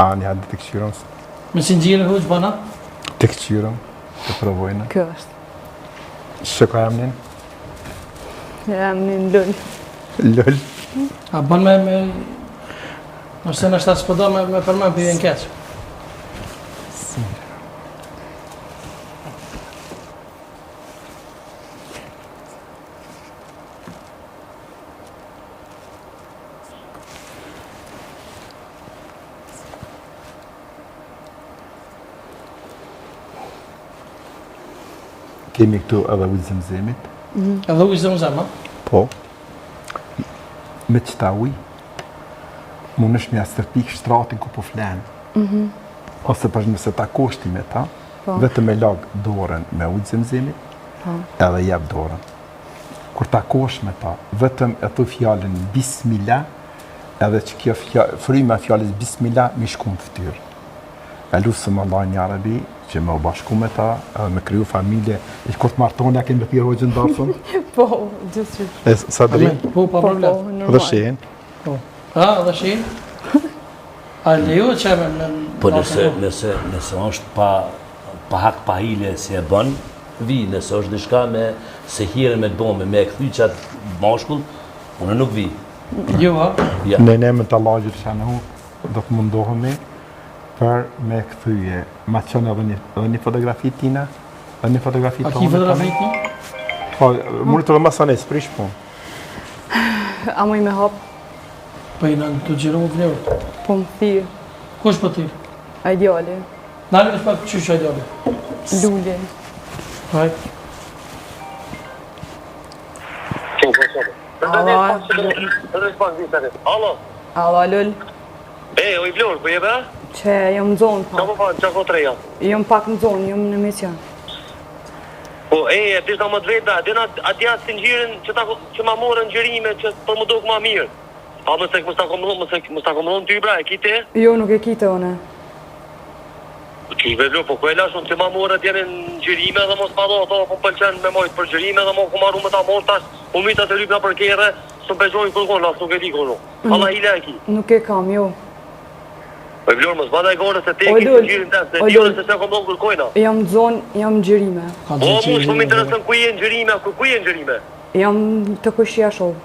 Një hadë të këqyrën. Me sinxhirë hoq bana? Të këqyrën, të provojnë. Kjo është. Shë ka emnin? Emnin Lull. Lull. A bën me... Nëse në shtatë s'po do me përmen për vjen keq. Kemi këtu edhe ujë zemzemit. Edhe ujë zemzem, a? Po. Me qëta ujë, mund është mja stërpik shtratin ku po flenë. Ose për nëse ta koshti me ta, vetëm me lagë dorën me ujë zemzemit, edhe jep dorën. Kur ta kosh me ta, vetëm e thu fjallin bismillah, edhe që kjo fryma fjallës bismillah, mi shku në ftyrë. E lusëm Allah një Arabi, që me u bashku me ta, edhe me kryu familje, e kur të martoni, a kemë me pjerë hoqën darësën? Po, gjithë që. E Sadri? Po, pa problem. Dhe shenë? Po. A, dhe shenë? A lejo që me... Po nëse është pa hak pa hile si e bën, vi, nëse është dishka me se hirën me të bombe, me e këthy qatë mashkull, unë nuk vi. Jo, a? Ne me të lagjër që në hu, do të mundohemi për me këthyje. Ma qënë edhe një fotografi tina, edhe një fotografi tonë. A ki fotografi ti? Po, mërë të dhe masane, s'prish po. A mu i me hapë? Po i në të gjero më vlerë. Po më thirë. Kush po thirë? A ideali. Nalë është pak qysh a ideali? Lulli. Hajt. Alo, Lull. O i vlorë, po jebe? Që jam në zonë, Qa po fanë, qa ko të reja? Jam pak në zonë, jam në mision. Po, e dishta më të veta, atja sinxhirin që ma morën gjërime që për më dok ma mirë. A mëse ta komëllon ty, bra, e kite? Jo, nuk e kite, one. Ki vlorë, po ku e lashon që ma morën t'jene në gjërime dhe mos pa do, ato po pëlqen me mojtë për gjërime dhe mo ku marru me ta morë tash, u mita të lypna për kere, së më pejojnë kërkon, las nuk e di kërkon. Allah hile e ki. Nuk e kam, jo. Po e vlorë, mos bada e gore se te e ki të gjyrin të, se di se se komëllon kërkojna. Jam në zonë, jam në gjërime. Po, mu shumë më interesën ku je në gjërime, ku je në gjërime? Jam të këshia shohë.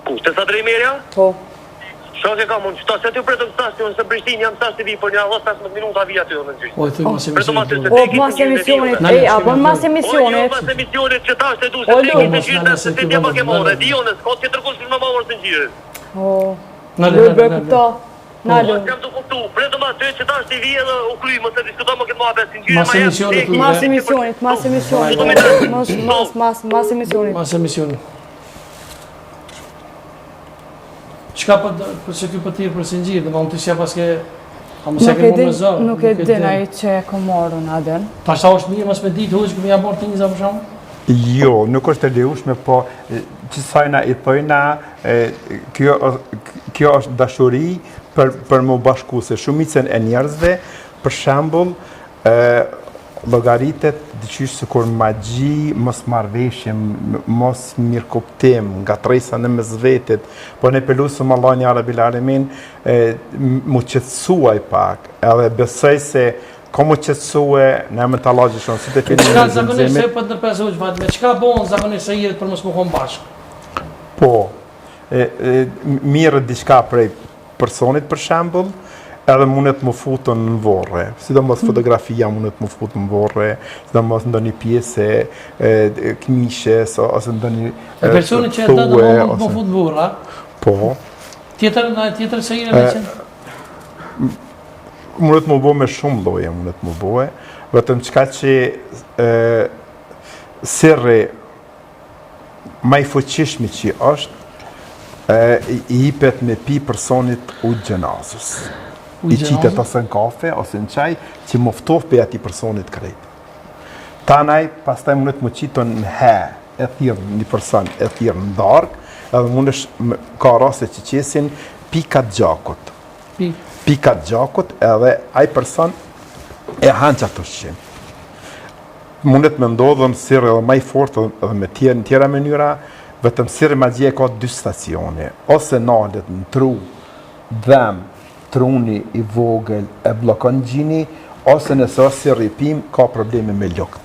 Ku, të sa drejmerja? Po. Shok e kam unë, qëta se ty pretëm stacion, se Prishtinë jam stas të vi, për një 15 minuta vi aty në gjysh. O, e thuj mas emisionit. O, mas emisionit, a bon mas emisionit. O, mas emisionit që ta është e du, se te ki të gjyrë, se te tja pa ke more, di jonës, ka që tërkush me ma morë të gjyrë. O, Lull, bre këta. Na, Lull. Jam të kuptu, pretëm aty që ta është i vi edhe u kry, më se diskuta më këtë ma apes të gjyrë, Mas emisionit. Mas emisionit. Mas emisionit. Qka për që kjo për tirë për singjirë, dhe ma më të shja paske... A më se ke më me zërë? Nuk e din a i që e kom marrë në adel. Ta shta është mirë, mas me ditë hoqë këmë ja borë të njëza për shumë? Jo, nuk është e lejushme, po që sajna i thojna, kjo është dashuri për më bashku se shumicën e njerëzve, për shambull, logaritet dyqysh se kur magji, mos marveshjem, mos mirëkuptim, nga trejsa në mes vetit, po ne pelusëm Allah një Arabil Alemin, mu qëtësuaj pak, edhe besoj se ka mu qëtësue në emën të Allah gjithon, si të filmin Qka zakonisht se për të nërpesë hoqë me qka bonë zakonisht se jiret për mos më konë bashkë? Po, mirët diçka prej personit për shambull, edhe mundet më futën në vorre, sidomos fotografia mundet më futën në vorre, sidomos në një pjesë këmishes, ose në një e personit që e të dhe më futë në vorra? Po. Tjetër se jire me qenë? Mundet më bo me shumë loje, mundet më boje, vetëm qka që sirri ma i fuqishmi që është, i hipet me pi personit u gjenazës. I qitet ose në kafe, ose në qaj, që moftof për ati personit krejt. Tanaj, pas taj mundet më qitën në he, e thirë një person, e thirë në darkë, edhe mundesh ka rase që qesin pikat gjakut. Pikat gjakut, edhe aj person e hanë që ato shqim. Mundet me ndodhën sirë edhe maj fort edhe me tjera mënyra, vetëm sirë ma gje ka 2 stacione, ose nalet në tru, dhem, truni i vogël e bllokon gjini, ose nëse është si rripim, ka probleme me lukt.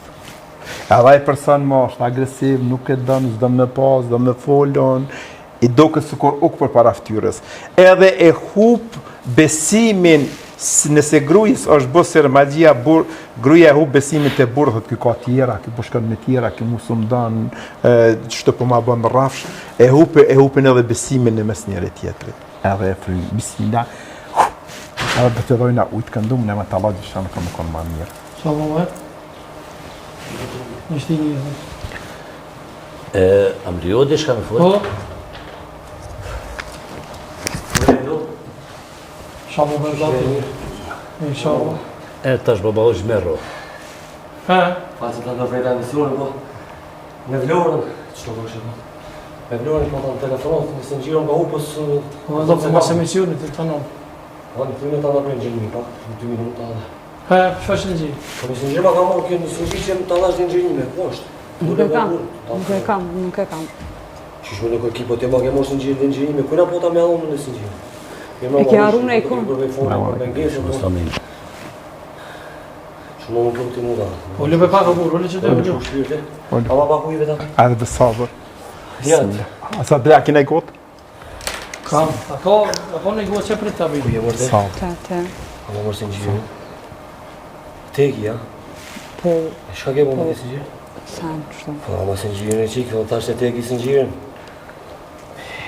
Edhe ai person më është agresiv, nuk e don, s'do me pas, s'do me folon, i duket sikur uk përpara fytyrës. Edhe e hup besimin nëse grujës është bësër magjia, gruja e hup besimin të burë, thot ky ka tjera, ky po shkon me tjera, ky mu s'u mdan, ç'to po ma bën me rrafsh, e hupin edhe besimin në mes njëri tjetrit. Edhe e fry, bismillah. Edhe do të dhojna ujtë këndum, në me të Allah gjësha në më konë ma mirë. Sa më më? Nështë i një. Amriodi shka me folë? Po? Sa më më gati? Inshallah. Tash baba është merro. Ha? Faqë të të vrejta emisionë, po. Me vlorën, që të vëshë, po. Me vlorën, po të në telefonat, në se në gjirën nga hupës... Po do të mas emisionit të të non. Në 2 minuta në brejnë gjirëmi, pa. Në 2 minuta dhe. Ha, që është në gjirë? Po në gjirë ma ka morë kjo në gjirë që më të allash në gjirëmi, po është. Nuk e kam. Qishme nuk e ki, po të ma ke morë në gjirëmi, kujna po ta me allonë në së gjirë. E ke arru në ikon? Shumë më pluk të mu da. Po lëpe pak o burë, që të e bëgjo. Shpirti. Ama pak ujve ta. Edhe dhe sabër. Jatë. A sa dhe kina i gotë? Kam. A ka në i gotë që prit të bëjë. Uje mërë Sabër. Te. Ama mërë së në gjirë. Teki, ja? Po, E shka ke po më të së gjirë? sen, kështu. Po ama së në gjirë e qikë, po tash të teki së në gjirë.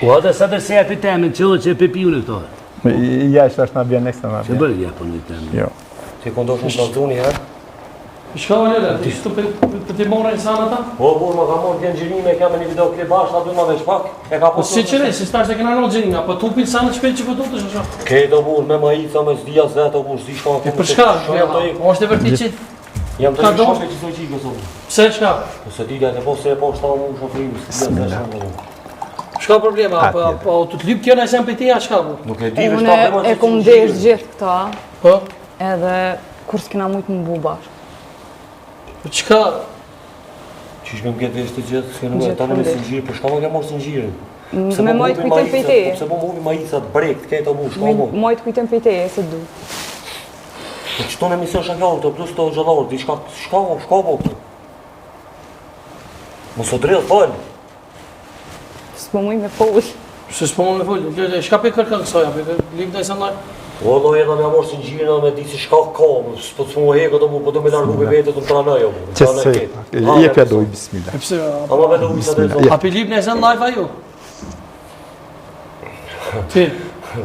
U adhe sa të se e për temen, që e për piju në këto. Ja, që është në bjën nekse në Që bjën. bërë ja për në temen? Jo. Ti kondosh në plazoni, ha? Shka valere, ti shtu për ti mora i sana ta? Po, burë, ma ka morë t'jenë gjirime, e kam e një video kli bashkë, a du ma veç pak. E ka Po si qëre, si stash të kena në gjenina, po tu pil sana qëpil që pëtu të shasha. Kejtë o burë, me ma i ca me zdia zet o burë, si shka E për shka, o është e vërti që... Jam të Ka një do? shoshe që së qikë, so burë. Pse shka? Po se ti gajtë, po se e po shta mu shofrimë, zdia zet shumë burë. Shka problema, po të të lypë tjena e sem për tija, shka bu? Nuk e di veç Unë ta përma e kom desh gjithë këta, Po? edhe kur s'kena mujtë më bu bashkë. Po qka? Qish me më këtë veç të gjithë, s'ke në Gjithë ta në me fundesh. singjirë, për shka ma ke morë singjirën? Me mojtë kujtem për teje. Pse po më hubi majicat brekt, kejtë o burë, shka mo? Mojtë kujtem për teje, se du. Po qëto në emision shakjarë, të plus të gjallarë, di shka po këtë? Mos o drejtë, falë. S'po muj me poull. Se s'po më me folë, shka për kërkën kësoja, për lypë dhe i sanë lajë? O, do jedna me amor si në gjirë, me di si shka ka, s'po të më hekë, po do me largu për vetë të më tranaj, o. Qësë se, je për dojë, bismillah. E pëse, Ama me do ujë sa drejtë. a për lypë dhe i sanë lajë, a ju? Ti,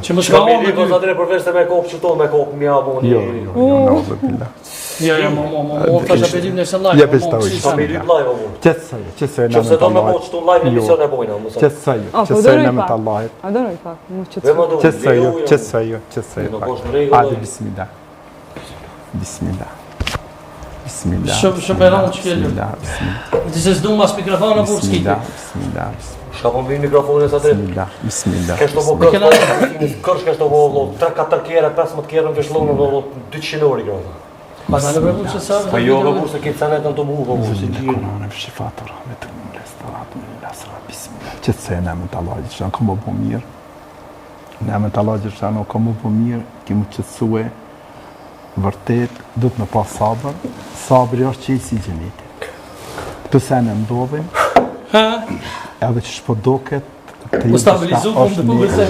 që më shka Shka o mi me li, po ty? sa drejtë përveç të me kopë që to, me kopë mi abon. Jo, në ozë billah. Ja, mo, tash a për lypë dhe i sanë lajë. Ja, për shta ujë. Shka mi lyp live, o. Qësë Që se do me po që tu live emision e bojna, më sa. Qësë po qësë dëroj në me pak. të Allahit. A dëroj pak, mu që Dhe më do, Qësë Në pak. poshtë në regullë, Hadi, bismillah. Bismillah. Bismillah. Shumë e rëndë që kjellë. Bismillah, bismillah. Ti se s'du mas mikrofona në burë s'kiti. Bismillah, bismillah. Shka po mbi mikrofonin sa drejtë. Bismillah, bismillah. Kështë të po kërsh kështë të po 3-4 kere, 15 kere në këshlonë në 200 ori grota. Pas në përbu që sa... Po jo, po se këtë sanet në të mu, po se Bismillah, gjirë. Kur'an e fshifatur, rahmetun, restauratun, lasra, bismillah. Qëtë se në emën të Allah gjithë shanë, këmë po mirë. Në emën të Allah gjithë shanë, këmë po mirë, këmë qëtësue, vërtet, du të me pas sabër, sabëri është që i si gjenitit. Të se në ndodhin, edhe që shpo doket, Po stabilizu, po më të përse.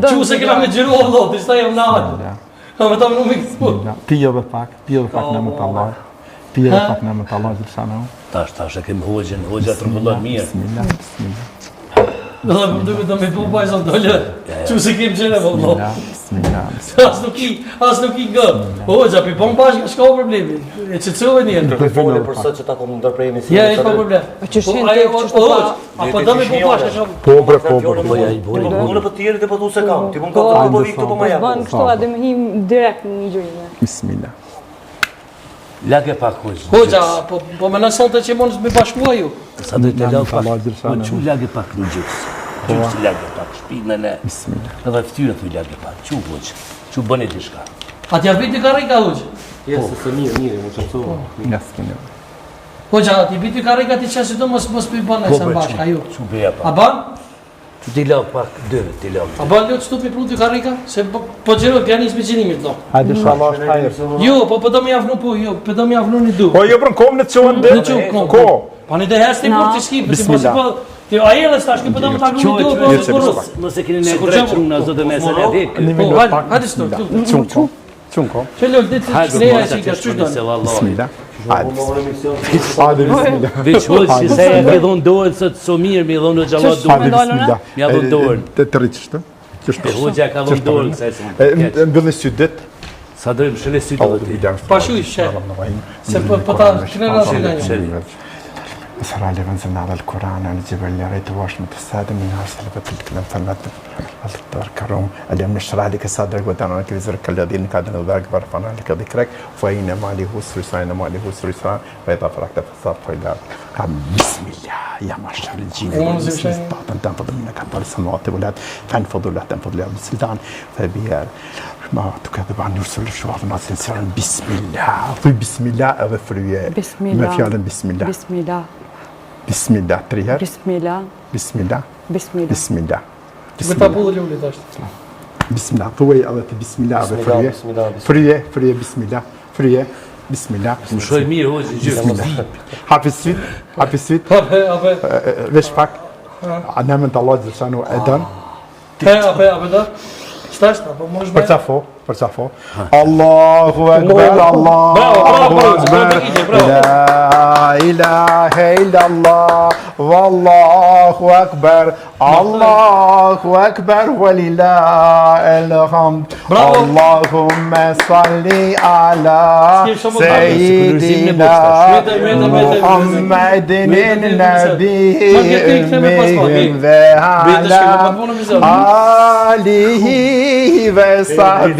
Që se këna me gjiru o Allah, të shta jem në atë. A me ta më nuk me këtu. Pije dhe pak në emën të Allah. Pije dhe pak në emën të Allah gjithë shanë. Tash e kem hoxhën, hoxha trëmbullon mirë. Bismillah, bismillah. Do me bu pajzën dole, që se kem gjene më Allah. Bismillah, bismillah. As nuk i gë. O, gjapi, po më bashkë, shka o problemi. E që cëve njerë. Të fole për sot që ta kom ndërprejmi si... Ja, e pa problem. që shkën të që shtë pa... Apo do me bu bashkë, shumë. Po, bre, po, bre. Po, ja, i bori. Unë për tjerë të pëtu se kam. Ti mund ka të po vi këtu po ma jam. Banë kështu, adhe me him direkt në një gjurime. Bismillah. Lagë pak hoxhë. Hoxha, po me nësën të që mund me bashkua ju. Sa do të lagë pak. Allah gjithë Po çu lagë pak në gjys. Çu lagë pak shpinën e. Bismillah. Edhe fytyrën thu lagë pak. Çu hoxhë. Çu bëni diçka. A t'ja biti karika, hoxha? Jesë, se mirë, mu që të Nga s'kene. Hoxha, ti biti karika ti qenë si do mos për i banë e se në bashkë, a ju? Çu beja A pak. ban? Dilog pak dëve, dilog. A bën lot shtupi pruti karrika? Se po xherot ganis me gjinimit do. Hajde inshallah është hajër. Jo, po do më javnu po, jo, po do më javnu ni du. Po jo për kom në çon Në çon ko. Pa ne dhe hasti kur ti skip, ti mos po. Ti ai edhe stash që po do më ta gjuni do po. Mos e keni ne drejt çuna zotë me sa dik. Hajde sto. Çun ko. Çelo ditë shkreja si ka çu don. Bismillah. Hajde bismillah. Veç hoç që se e ke dhon dorën sot so mirë, mi dhon xhallah dorën. Bismillah. Mi dhon dorën. Të rritsh. E hoxha ka dhon dorën se E mbylli sydet. sa dërëm shële sy do të. Pashuj she. Se po ta krenna si صراحة اللي نزلنا على القرآن عن الجبل اللي رأيته واش متسادة من هالسلبة الكلام فلات الدار كروم اليوم نشرح لك صدرك ودعنا لك بذكرك الذين كادوا ذاك برفعنا لك ذكرك فإنما له سرسان ما له سرسان فإذا فرقت فصاب فإلى بسم الله يا معشر الجن والإنس تنفض منك أبطال السماوات والأرض فانفضوا لا تنفضوا يا السلطان فبها ما تكذب عن يرسل الشواظ الناس الإنسان بسم الله في بسم الله أغفر بسم الله ما في عالم بسم الله بسم الله بسم الله تريها بسم الله بسم الله بسم الله بسم الله Më ta pullë lulli tash. بسم الله طوي الله بسم الله فريه فريه فريه بسم الله فريه بسم الله Më shoj mirë hoxh gjë. حافظ سويت Ape. ليش فاك انا من الله جل شانه ادم Ape da. Stash po mosh me. برتافو الله اكبر الله اكبر لا اله الا الله والله اكبر الله اكبر ولله الحمد اللهم صل على سيدنا محمد النبي وعلى آله وصحبه